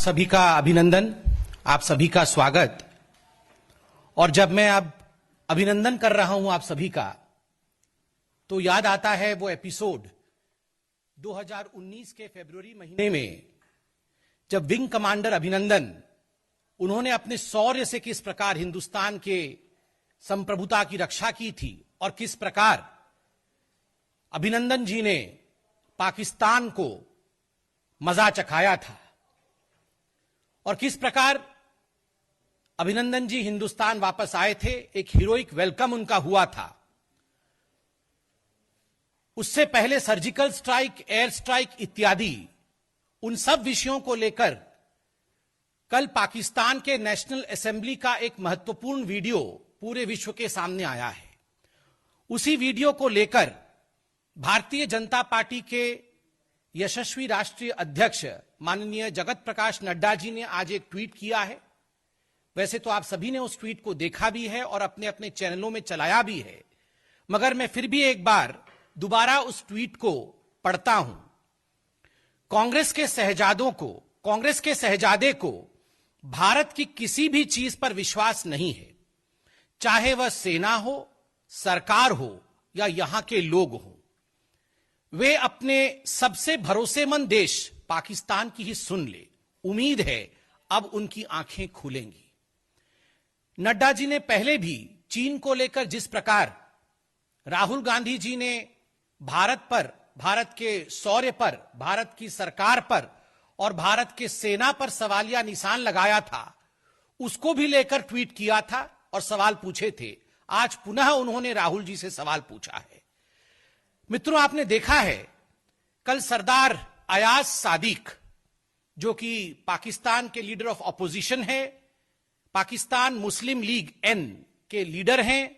सभी का अभिनंदन, आप सभी का स्वागत। और जब मैं अब अभिनंदन कर रहा हूं आप सभी का, तो याद आता है वो एपिसोड 2019 के फरवरी महीने में, जब विंग कमांडर अभिनंदन उन्होंने अपने शौर्य से किस प्रकार हिंदुस्तान के संप्रभुता की रक्षा की थी और किस प्रकार अभिनंदन जी ने पाकिस्तान को मजा चखाया था और किस प्रकार अभिनंदन जी हिंदुस्तान वापस आए थे। एक हीरोइक वेलकम उनका हुआ था। उससे पहले सर्जिकल स्ट्राइक, एयर स्ट्राइक इत्यादि उन सब विषयों को लेकर कल पाकिस्तान के नेशनल असेंबली का एक महत्वपूर्ण वीडियो पूरे विश्व के सामने आया है। उसी वीडियो को लेकर भारतीय जनता पार्टी के यशस्वी राष्ट्रीय अध्यक्ष माननीय जगत प्रकाश नड्डा जी ने आज एक ट्वीट किया है। वैसे तो आप सभी ने उस ट्वीट को देखा भी है और अपने अपने चैनलों में चलाया भी है, मगर मैं फिर भी एक बार दोबारा उस ट्वीट को पढ़ता हूं। कांग्रेस के शहजादे को भारत की किसी भी चीज पर विश्वास नहीं है, चाहे वह सेना हो, सरकार हो या यहां के लोग हो। वे अपने सबसे भरोसेमंद देश पाकिस्तान की ही सुन ले। उम्मीद है अब उनकी आंखें खुलेंगी। नड्डा जी ने पहले भी चीन को लेकर जिस प्रकार राहुल गांधी जी ने भारत पर, भारत के शौर्य पर, भारत की सरकार पर और भारत के सेना पर सवालिया निशान लगाया था, उसको भी लेकर ट्वीट किया था और सवाल पूछे थे। आज पुनः उन्होंने राहुल जी से सवाल पूछा है। मित्रों, आपने देखा है कल सरदार अयाज सादिक, जो कि पाकिस्तान के लीडर ऑफ ऑपोजिशन है, पाकिस्तान मुस्लिम लीग एन के लीडर हैं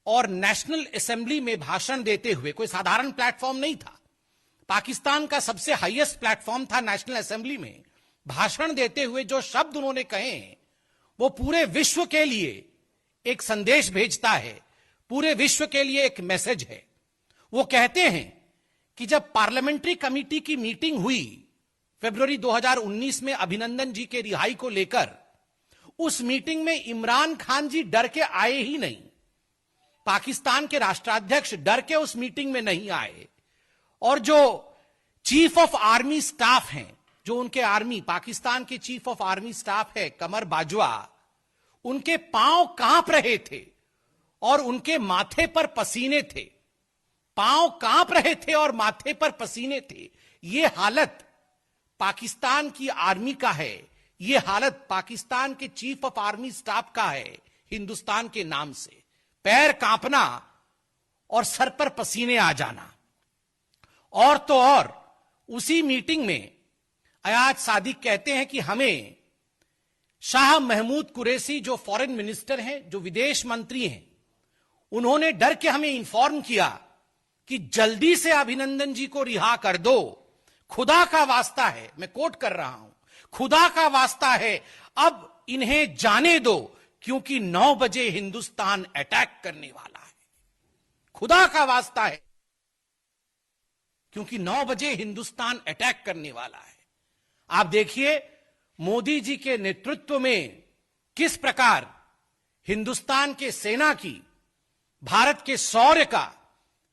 और नेशनल असेंबली में भाषण देते हुए, कोई साधारण प्लेटफॉर्म नहीं था, पाकिस्तान का सबसे हाईएस्ट प्लेटफॉर्म था नेशनल असेंबली में, भाषण देते हुए जो शब्द उन्होंने कहे हैं वो पूरे विश्व के लिए एक संदेश भेजता है, पूरे विश्व के लिए एक मैसेज है। वो कहते हैं कि जब पार्लियामेंट्री कमेटी की मीटिंग हुई फरवरी 2019 में अभिनंदन जी के रिहाई को लेकर, उस मीटिंग में इमरान खान जी डर के आए ही नहीं, पाकिस्तान के राष्ट्राध्यक्ष डर के उस मीटिंग में नहीं आए, और जो चीफ ऑफ आर्मी स्टाफ हैं, जो उनके आर्मी, पाकिस्तान के चीफ ऑफ आर्मी स्टाफ है कमर बाजवा, उनके पांव कांप रहे थे और उनके माथे पर पसीने थे। पांव कांप रहे थे और माथे पर पसीने थे। यह हालत पाकिस्तान की आर्मी का है, यह हालत पाकिस्तान के चीफ ऑफ आर्मी स्टाफ का है। हिंदुस्तान के नाम से पैर कांपना और सर पर पसीने आ जाना। और तो और उसी मीटिंग में अयाज सादिक कहते हैं कि हमें शाह महमूद कुरैशी, जो फॉरेन मिनिस्टर हैं, जो विदेश मंत्री हैं, उन्होंने डर के हमें इंफॉर्म किया कि जल्दी से अभिनंदन जी को रिहा कर दो, खुदा का वास्ता है, मैं कोट कर रहा हूं, खुदा का वास्ता है, अब इन्हें जाने दो, क्योंकि 9 बजे हिंदुस्तान अटैक करने वाला है। खुदा का वास्ता है, क्योंकि 9 बजे हिंदुस्तान अटैक करने वाला है। आप देखिए मोदी जी के नेतृत्व में किस प्रकार हिंदुस्तान के सेना की, भारत के शौर्य का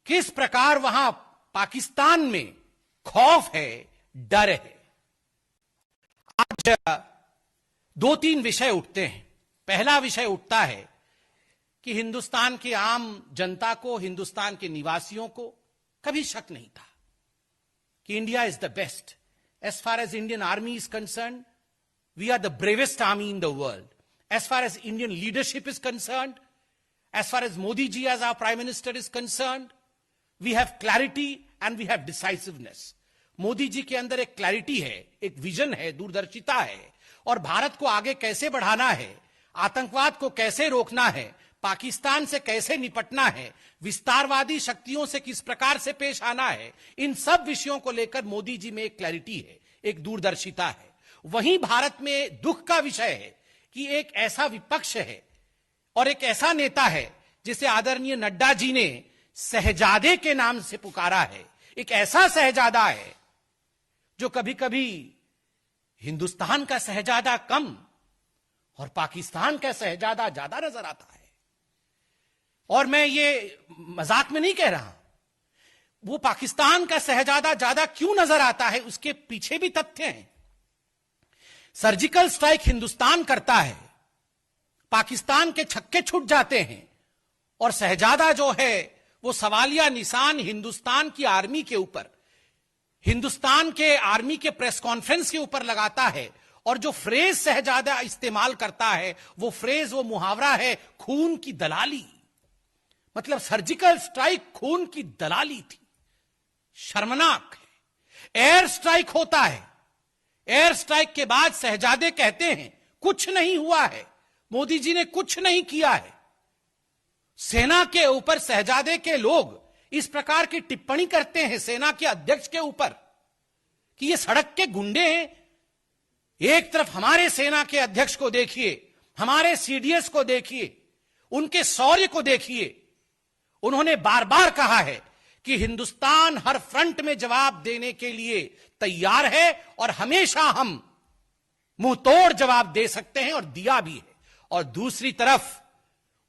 किस प्रकार वहां पाकिस्तान में खौफ है, डर है। आज 2-3 विषय उठते हैं। पहला विषय उठता है कि हिंदुस्तान के आम जनता को, हिंदुस्तान के निवासियों को कभी शक नहीं था कि India is the best. As far as Indian army is concerned, we are the bravest army in the world. As far as Indian leadership is concerned, as far as Modi ji as our prime minister is concerned, we have clarity and we have decisiveness. Modi ji के अंदर एक clarity है, एक vision है, दूरदर्शिता है, और भारत को आगे कैसे बढ़ाना है, आतंकवाद को कैसे रोकना है, पाकिस्तान से कैसे निपटना है, विस्तारवादी शक्तियों से किस प्रकार से पेश आना है, इन सब विषयों को लेकर मोदी जी में एक क्लैरिटी है, एक दूरदर्शिता है। वहीं भारत में दुख का विषय है कि एक ऐसा विपक्ष है और एक ऐसा नेता है जिसे आदरणीय नड्डा जी ने शहजादे के नाम से पुकारा है। एक ऐसा शहजादा है जो कभी कभी हिंदुस्तान का शहजादा कम और पाकिस्तान का शहजादा ज्यादा नजर आता है। और मैं ये मजाक में नहीं कह रहा, वो पाकिस्तान का शहजादा ज्यादा क्यों नजर आता है उसके पीछे भी तथ्य हैं। सर्जिकल स्ट्राइक हिंदुस्तान करता है, पाकिस्तान के छक्के छूट जाते हैं और शहजादा जो है वो सवालिया निशान हिंदुस्तान की आर्मी के ऊपर, हिंदुस्तान के आर्मी के प्रेस कॉन्फ्रेंस के ऊपर लगाता है। और जो फ्रेज शहजादा इस्तेमाल करता है वो फ्रेज, वो मुहावरा है खून की दलाली। मतलब सर्जिकल स्ट्राइक खून की दलाली थी, शर्मनाक है। एयर स्ट्राइक होता है, एयर स्ट्राइक के बाद शहजादे कहते हैं कुछ नहीं हुआ है, मोदी जी ने कुछ नहीं किया है। सेना के ऊपर शहजादे के लोग इस प्रकार की टिप्पणी करते हैं सेना के अध्यक्ष के ऊपर कि ये सड़क के गुंडे हैं। एक तरफ हमारे सेना के अध्यक्ष को देखिए, हमारे सीडीएस को देखिए, उनके शौर्य को देखिए। उन्होंने बार बार कहा है कि हिंदुस्तान हर फ्रंट में जवाब देने के लिए तैयार है और हमेशा हम मुंह तोड़ जवाब दे सकते हैं और दिया भी है। और दूसरी तरफ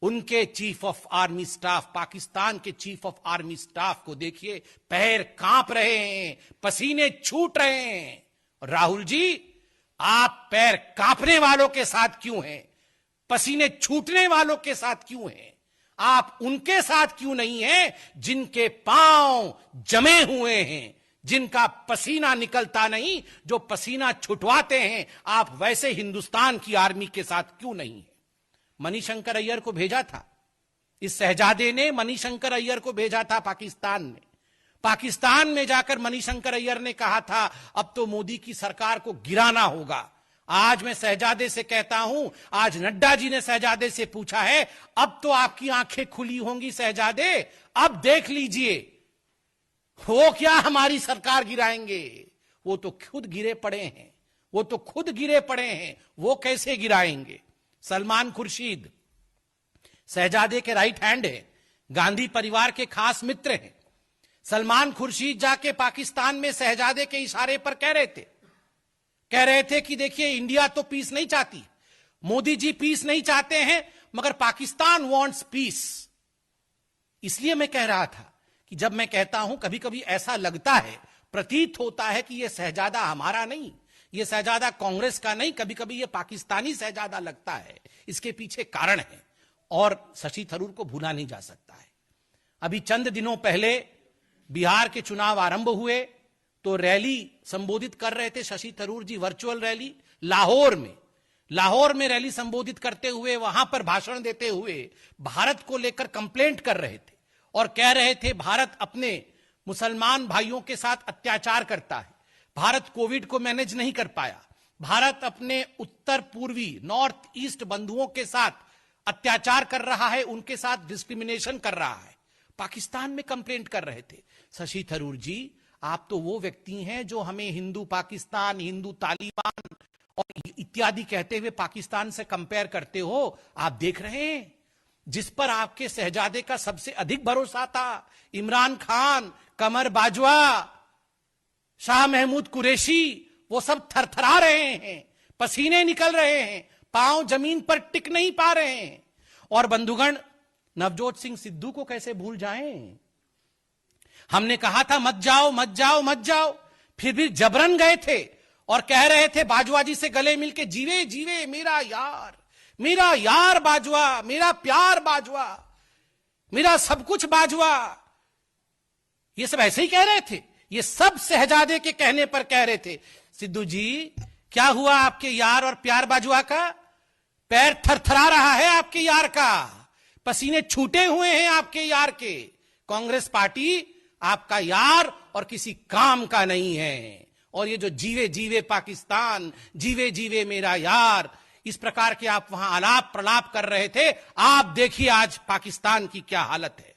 उनके chief of army staff, Pakistan के चीफ ऑफ आर्मी स्टाफ को देखिए, पैर कांप रहे हैं, पसीने छूट रहे हैं। और राहुल जी, आप पैर कांपने वालों के साथ क्यों हैं? पसीने छूटने वालों के साथ क्यों हैं? आप उनके साथ क्यों नहीं हैं जिनके पांव जमे हुए हैं, जिनका पसीना निकलता नहीं, जो पसीना छुटवाते हैं? आप वैसे हिंदुस्तान की आर्मी के साथ क्यों नहीं है? मणिशंकर अय्यर को भेजा था, इस शहजादे ने मणिशंकर अय्यर को भेजा था पाकिस्तान में। पाकिस्तान में जाकर मणिशंकर अय्यर ने कहा था अब तो मोदी की सरकार को गिराना होगा। आज मैं शहजादे से कहता हूं, आज नड्डा जी ने शहजादे से पूछा है अब तो आपकी आंखें खुली होंगी शहजादे, अब देख लीजिए वो क्या हमारी सरकार गिराएंगे। वो तो खुद गिरे पड़े हैं, वो तो खुद गिरे पड़े हैं, वो कैसे गिराएंगे। सलमान खुर्शीद शहजादे के राइट हैंड है, गांधी परिवार के खास मित्र हैं। सलमान खुर्शीद जाके पाकिस्तान में शहजादे के इशारे पर कह रहे थे कि देखिए इंडिया तो पीस नहीं चाहती, मोदी जी पीस नहीं चाहते हैं, मगर पाकिस्तान वांट्स पीस। इसलिए मैं कह रहा था कि जब मैं कहता हूं कभी कभी ऐसा लगता है, प्रतीत होता है कि यह शहजादा हमारा नहीं, यह शहजादा कांग्रेस का नहीं, कभी कभी यह पाकिस्तानी शहजादा लगता है। इसके पीछे कारण है और शशि थरूर को भूला नहीं जा सकता है। अभी चंद दिनों पहले बिहार के चुनाव आरंभ हुए तो रैली संबोधित कर रहे थे शशि थरूर जी, वर्चुअल रैली लाहौर में रैली संबोधित करते हुए, वहां पर भाषण देते हुए भारत को लेकर कंप्लेंट कर रहे थे और कह रहे थे भारत अपने मुसलमान भाइयों के साथ अत्याचार करता है, भारत कोविड को मैनेज नहीं कर पाया, भारत अपने उत्तर पूर्वी नॉर्थ ईस्ट बंधुओं के साथ अत्याचार कर रहा है, उनके साथ डिस्क्रिमिनेशन कर रहा है। पाकिस्तान में कंप्लेंट कर रहे थे। शशि थरूर जी, आप तो वो व्यक्ति हैं जो हमें हिंदू पाकिस्तान, हिंदू तालिबान और इत्यादि कहते हुए पाकिस्तान से कंपेयर करते हो। आप देख रहे हैं जिस पर आपके शहजादे का सबसे अधिक भरोसा था, इमरान खान, कमर बाजवा, शाह महमूद कुरैशी, वो सब थरथरा रहे हैं, पसीने निकल रहे हैं, पांव जमीन पर टिक नहीं पा रहे हैं। और बंधुगण, नवजोत सिंह सिद्धू को कैसे भूल जाएं? हमने कहा था मत जाओ मत जाओ मत जाओ, फिर भी जबरन गए थे और कह रहे थे बाजवा जी से गले मिलके, जीवे जीवे मेरा यार बाजवा, मेरा प्यार बाजवा, मेरा सब कुछ बाजवा। ये सब ऐसे ही कह रहे थे, ये सब शहजादे के कहने पर कह रहे थे। सिद्धू जी, क्या हुआ आपके यार और प्यार बाजवा का? पैर थरथरा रहा है आपके यार का, पसीने छूटे हुए हैं आपके यार के। कांग्रेस पार्टी आपका यार और किसी काम का नहीं है। और ये जो जीवे जीवे पाकिस्तान, जीवे जीवे मेरा यार, इस प्रकार के आप वहां आलाप प्रलाप कर रहे थे, आप देखिए आज पाकिस्तान की क्या हालत है।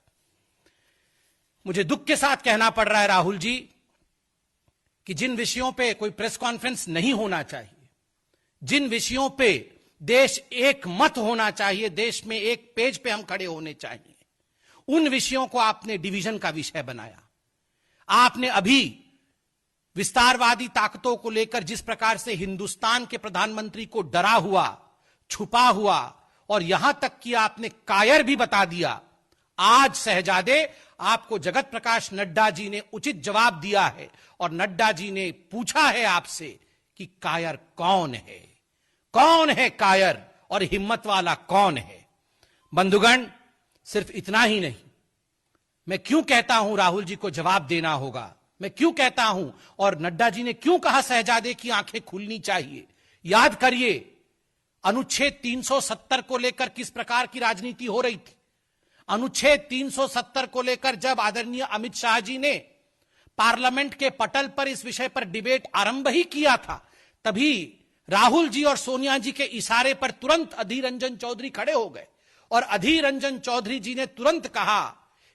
मुझे दुख के साथ कहना पड़ रहा है राहुल जी कि जिन विषयों पे कोई प्रेस कॉन्फ्रेंस नहीं होना चाहिए, जिन विषयों पे देश एक मत होना चाहिए, देश में एक पेज पे हम खड़े होने चाहिए, उन विषयों को आपने डिवीजन का विषय बनाया। आपने अभी विस्तारवादी ताकतों को लेकर जिस प्रकार से हिंदुस्तान के प्रधानमंत्री को डरा हुआ, छुपा हुआ और यहां तक कि आपने कायर भी बता दिया, आज शहजादे आपको जगत प्रकाश नड्डा जी ने उचित जवाब दिया है और नड्डा जी ने पूछा है आपसे कि कायर कौन है, कौन है कायर और हिम्मत वाला कौन है। बंधुगण, सिर्फ इतना ही नहीं, मैं क्यों कहता हूं राहुल जी को जवाब देना होगा, मैं क्यों कहता हूं और नड्डा जी ने क्यों कहा शहजादे की आंखें खुलनी चाहिए। याद करिए अनुच्छेद 370 को लेकर किस प्रकार की राजनीति हो रही थी। अनुच्छेद 370 को लेकर जब आदरणीय अमित शाह जी ने पार्लियामेंट के पटल पर इस विषय पर डिबेट आरंभ ही किया था, तभी राहुल जी और सोनिया जी के इशारे पर तुरंत अधीर रंजन चौधरी खड़े हो गए और अधीर रंजन चौधरी जी ने तुरंत कहा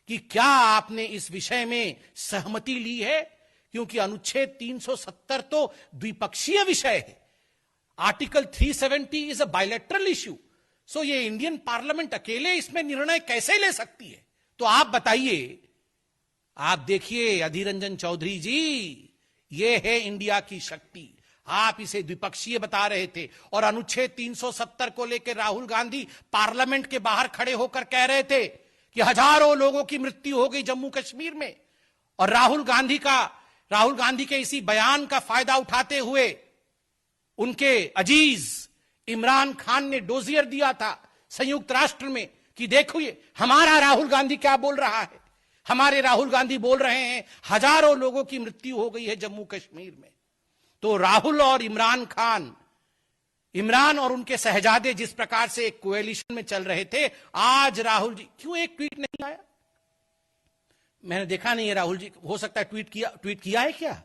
कि क्या आपने इस विषय में सहमति ली है, क्योंकि अनुच्छेद 370 तो द्विपक्षीय विषय है। Article 370 is a bilateral issue, so ये इंडियन पार्लियामेंट अकेले इसमें निर्णय कैसे ले सकती है। तो आप बताइए, आप देखिए अधीर रंजन चौधरी जी, ये है इंडिया की शक्ति। आप इसे द्विपक्षीय बता रहे थे और अनुच्छेद 370 को लेकर राहुल गांधी पार्लियामेंट के बाहर खड़े होकर कह रहे थे कि हजारों लोगों की मृत्यु हो गई जम्मू कश्मीर में, और राहुल गांधी के इसी बयान का फायदा उठाते हुए उनके अजीज इमरान खान ने डोजियर दिया था संयुक्त राष्ट्र में कि देखो ये हमारा राहुल गांधी क्या बोल रहा है। हमारे राहुल गांधी बोल रहे हैं हजारों लोगों की मृत्यु हो गई है जम्मू कश्मीर में। तो राहुल और इमरान और उनके शहजादे जिस प्रकार से एक कोएलिशन में चल रहे थे, आज राहुल जी क्यों एक ट्वीट नहीं आया? मैंने देखा नहीं है राहुल जी, हो सकता है ट्वीट किया है क्या?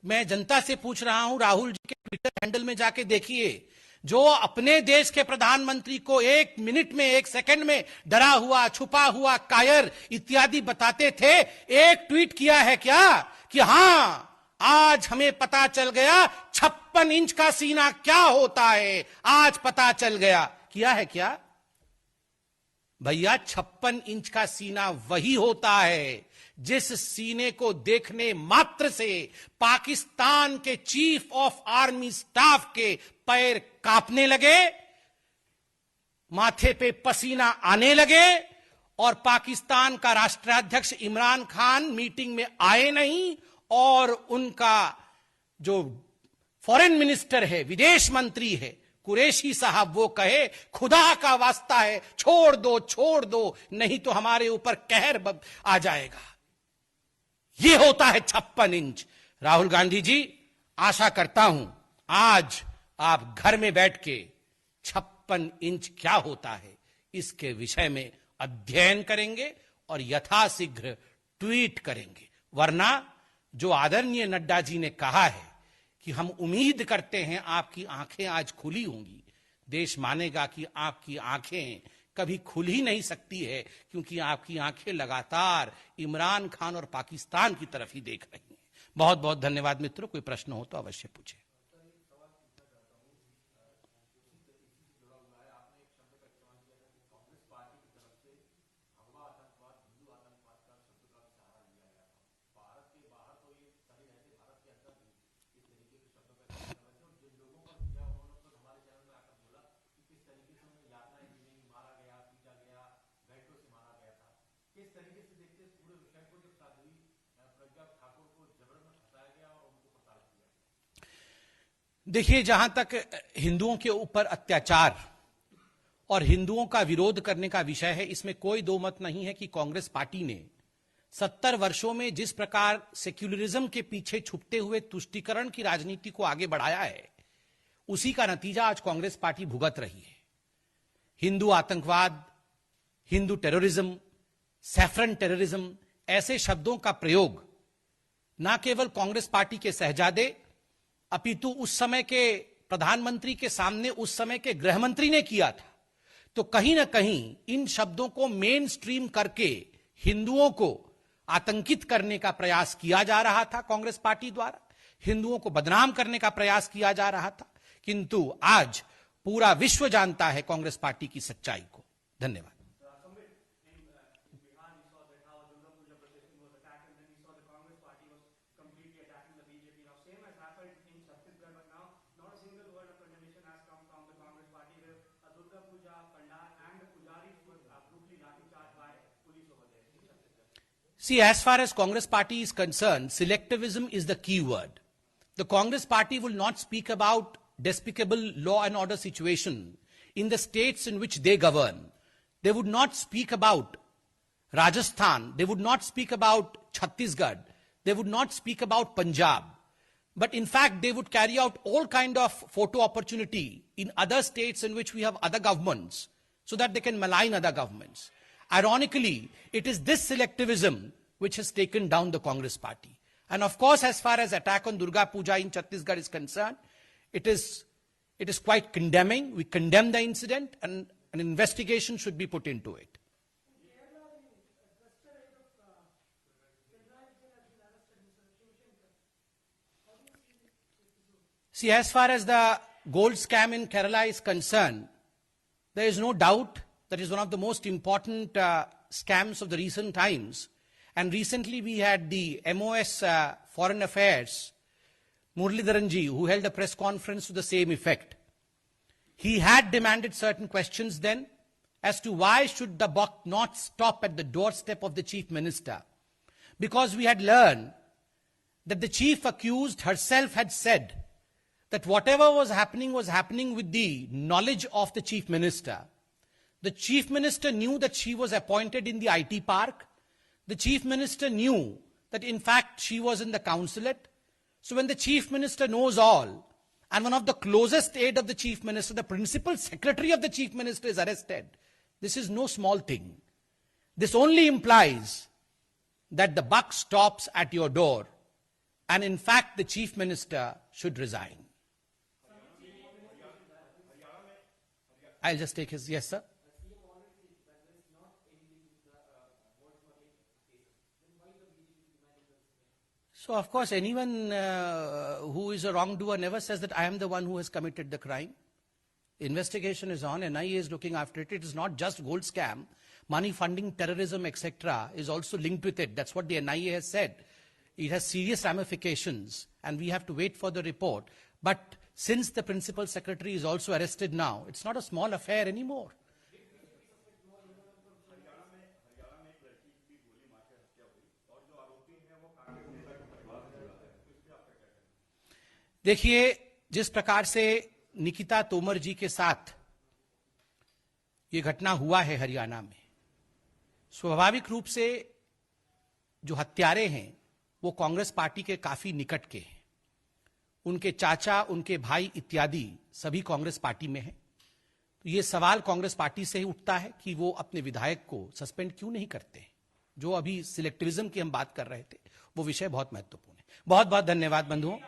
मैं जनता से पूछ रहा हूं, राहुल जी के ट्विटर हैंडल में जाके देखिए, जो अपने देश के प्रधानमंत्री को 1 मिनट में 1 सेकंड में डरा हुआ, छुपा हुआ, कायर इत्यादि बताते थे, एक ट्वीट किया है क्या कि हां आज हमें पता चल गया 56 इंच का सीना क्या होता है, आज पता चल गया। किया है क्या भैया? 56 इंच का सीना वही होता है जिस सीने को देखने मात्र से पाकिस्तान के चीफ ऑफ आर्मी स्टाफ के पैर कांपने लगे, माथे पे पसीना आने लगे और पाकिस्तान का राष्ट्राध्यक्ष इमरान खान मीटिंग में आए नहीं और उनका जो फॉरेन मिनिस्टर है, विदेश मंत्री है कुरैशी साहब, वो कहे खुदा का वास्ता है छोड़ दो नहीं तो हमारे ऊपर कहर आ जाएगा। ये होता है 56 इंच। राहुल गांधी जी, आशा करता हूं आज आप घर में बैठ के 56 इंच क्या होता है इसके विषय में अध्ययन करेंगे और यथाशीघ्र ट्वीट करेंगे। वरना जो आदरणीय नड्डा जी ने कहा है कि हम उम्मीद करते हैं आपकी आंखें आज खुली होंगी, देश मानेगा कि आपकी आंखें कभी खुल ही नहीं सकती है, क्योंकि आपकी आंखें लगातार इमरान खान और पाकिस्तान की तरफ ही देख रही हैं। बहुत बहुत धन्यवाद मित्रों, कोई प्रश्न हो तो अवश्य पूछें। देखिए, जहां तक हिंदुओं के ऊपर अत्याचार और हिंदुओं का विरोध करने का विषय है, इसमें कोई दो मत नहीं है कि कांग्रेस पार्टी ने 70 वर्षों में जिस प्रकार सेक्युलरिज्म के पीछे छुपते हुए तुष्टीकरण की राजनीति को आगे बढ़ाया है, उसी का नतीजा आज कांग्रेस पार्टी भुगत रही है। हिंदू आतंकवाद, हिंदू टेररिज्म, सैफरन टेररिज्म, ऐसे शब्दों का प्रयोग न केवल कांग्रेस पार्टी के शहजादे अपितु उस समय के प्रधानमंत्री के सामने उस समय के गृह मंत्री ने किया था। तो कहीं ना कहीं इन शब्दों को मेन स्ट्रीम करके हिंदुओं को आतंकित करने का प्रयास किया जा रहा था कांग्रेस पार्टी द्वारा, हिंदुओं को बदनाम करने का प्रयास किया जा रहा था। किंतु आज पूरा विश्व जानता है कांग्रेस पार्टी की सच्चाई को। धन्यवाद। See, as far as Congress party is concerned, selectivism is the key word. The Congress party will not speak about despicable law and order situation in the states in which they govern. They would not speak about Rajasthan. They would not speak about Chhattisgarh. They would not speak about Punjab. But in fact, they would carry out all kind of photo opportunity in other states in which we have other governments so that they can malign other governments. Ironically, it is this selectivism which has taken down the Congress party. And of course, as far as attack on Durga Puja in Chhattisgarh is concerned, it is quite condemning. We condemn the incident and an investigation should be put into it. See, as far as the gold scam in Kerala is concerned, there is no doubt that is one of the most important scams of the recent times. And recently we had the MOS Foreign Affairs, Muralidharan ji, who held a press conference to the same effect. He had demanded certain questions then as to why should the buck not stop at the doorstep of the chief minister. Because we had learned that the chief accused herself had said that whatever was happening with the knowledge of the chief minister. The chief minister knew that she was appointed in the IT park. The chief minister knew that in fact she was in the consulate. So when the chief minister knows all, and one of the closest aide of the chief minister, the principal secretary of the chief minister is arrested, this is no small thing. This only implies that the buck stops at your door, and in fact the chief minister should resign. I'll just take his, yes sir. So of course anyone who is a wrongdoer never says that I am the one who has committed the crime. Investigation is on, NIA is looking after it. It is not just gold scam. Money funding terrorism, etc. is also linked with it. That's what the NIA has said. It has serious ramifications and we have to wait for the report. But since the principal secretary is also arrested now, it's not a small affair anymore. देखिए, जिस प्रकार से निकिता तोमर जी के साथ ये घटना हुआ है हरियाणा में, स्वाभाविक रूप से जो हत्यारे हैं वो कांग्रेस पार्टी के काफी निकट के हैं. उनके चाचा, उनके भाई इत्यादि सभी कांग्रेस पार्टी में हैं. तो ये सवाल कांग्रेस पार्टी से ही उठता है कि वो अपने विधायक को सस्पेंड क्यों नहीं करते. जो अभी सिलेक्टिविज्म की हम बात कर रहे थे, वो विषय बहुत महत्वपूर्ण है. बहुत बहुत धन्यवाद बंधुओं.